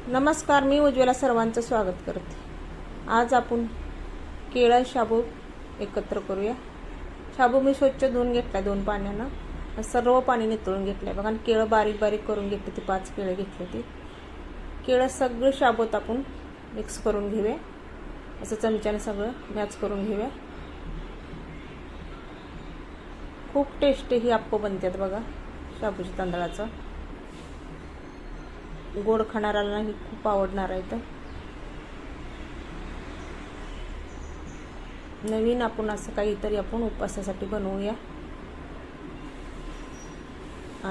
नमस्कार, मी उज्ज्वला सर्वांचं स्वागत करते। आज आपण केळं शाबू एकत्र करूया। शाबू मी स्वच्छ धुवून घेतला 2 पाण्यानं, सर्व पाणी नितळून घेतलंय बघा। आणि केळं बारीक बारीक करून घेतले, ती 5 केळं घेतले। ती केळं सगळं शाबूत आपण मिक्स करून घेऊया, असं चमच्याने सगळं मॅच करून घेऊया। खूप टेस्टी ही अप्पे बनतात बघा शाबूच्या तांदळाचं। गोड खाणाऱ्यांना ही खूप आवडणार आहे। तर नवीन आपण असं काहीतरी आपण उपवासासाठी बनवूया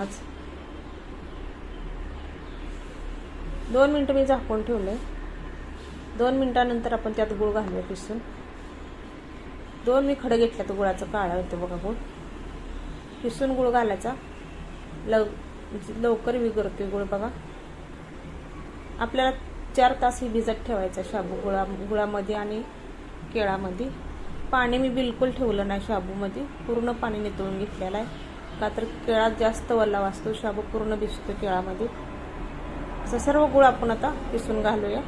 आज। 2 मिनिटं मी झाकून ठेवले। 2 मिनिटानंतर आपण त्यात गूळ घालूया किसून। 2 मी खडे घेतले, तर गुळाचं काळा होतं बघा गूळ। किसून गूळ घालायचा, लवकर विरघळतो गूळ बघा। आपल्याला 4 तास ही भिजत ठेवायचा शाबू गुळामध्ये आणि केळामध्ये। पाणी मी बिलकुल ठेवलं नाही शाबूमध्ये, पूर्ण पाणी नितळून घेतलेलं आहे। का तर केळात जास्त ओलावा असतो, शाबू पूर्ण भिजतो केळामध्ये। असं सर्व गुळ आपण आता किसून घालूया।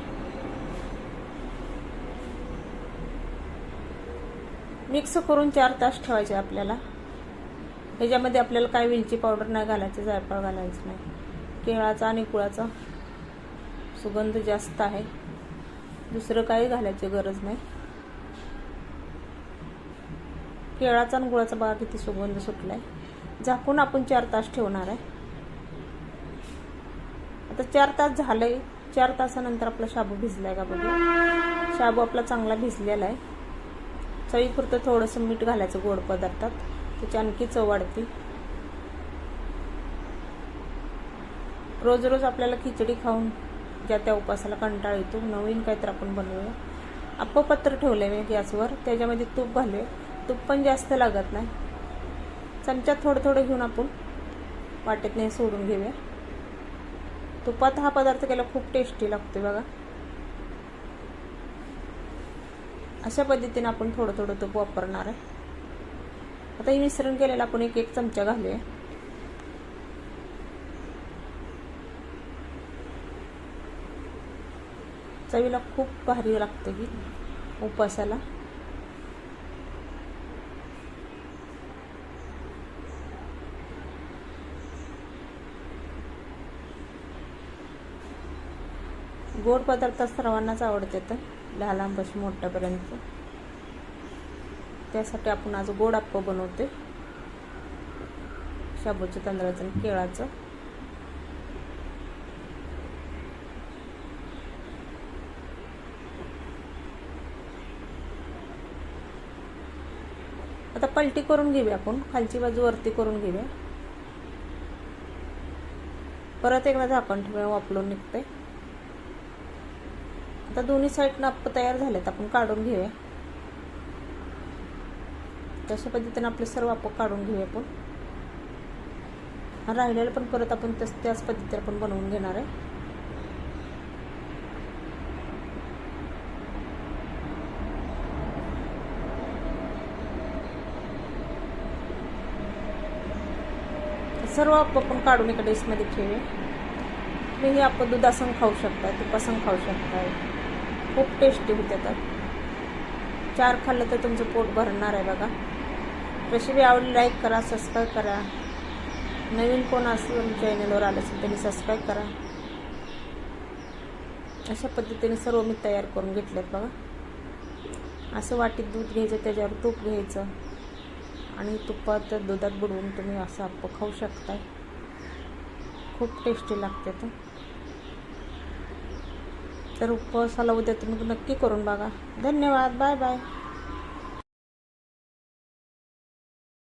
मिक्स करून 4 तास ठेवायचे आपल्याला। ह्याच्यामध्ये आपल्याला काय वेलची पावडर नाही घालायची, जायफळ घालायचं नाही। केळाचा आणि गुळाचा सुगंध जास्त आहे, दुसरं काही घालायची गरज नाही। केळाचा आणि गुळाचा बघा किती सुगंध सुटलाय। झाकून आपण 4 तास ठेवणार आहे। आता 4 तास झाले। 4 तासानंतर आपला शाबू भिजलाय का बघा। शाबू आपला चांगला भिजलेला आहे। चवीपुरतं थोडंसं मीठ घालायचं गोड पदार्थात, त्याची आणखी चव वाढते। रोज रोज आपल्याला खिचडी खाऊन ज्या त्या उपासाला कंटाळा येतो, नवीन काहीतरी आपण बनवूया। अप्पपत्र ठेवले मी गॅसवर, त्याच्यामध्ये तूप घालूया। तूप पण जास्त लागत नाही, चमच्यात थोडं थोडं घेऊन आपण वाटेत नाही सोडून घेऊया। तुपात हा पदार्थ केला खूप टेस्टी लागतो बघा। अशा पद्धतीने आपण थोडं थोडं तूप वापरणार आहे। आता हे मिश्रण केलेलं आपण एक चमचा घालूया। चवीला खूप भारी लागते ही उपवासाला। गोड पदार्थ सर्वांनाच आवडते, तर लहानांपासून मोठ्यापर्यंत। त्यासाठी आपण आज गोड अप्पे बनवते, शाबूच्या तांदळाचं आणि केळाचं। आता पलटी करून घेऊया आपण, खालची बाजू वरती करून घेऊया। परत एकदा झाकण ठेवूया, वाफलून निघते। आता दोन्ही साईडनं अप्पे तयार झालेत, आपण काढून घेऊया। तशा पद्धतीने आपले सर्व अप्पे काढून घेऊया आपण। राहिलेलं पण परत आपण त्याच पद्धतीने आपण बनवून घेणार आहे। सर्व अप्पे आपण काढून एका डिशमध्ये ठेवूया। तुम्ही हे अप्पे दुधासंग खाऊ शकता, तुपासंग खाऊ शकता, खूप टेस्टी होते। तर 4 खाल्लं तर तुमचं पोट भरणार आहे बघा। रेसिपी आवडली लाईक करा, सबस्क्राईब करा। नवीन कोण असेल चॅनलवर आलं असेल त्यांनी सबस्क्राईब करा। अशा पद्धतीने सर्व मी तयार करून घेतलेत बघा। असं वाटीत दूध घ्यायचं, त्याच्यावर तूप घ्यायचं आणि तुपात दुधात बुडवून तुम्ही असं अप्पे खाऊ शकताय, खूप टेस्टी लागते। तर उपवासाला उद्या तुम्ही नक्की करून बघा। धन्यवाद, बाय बाय।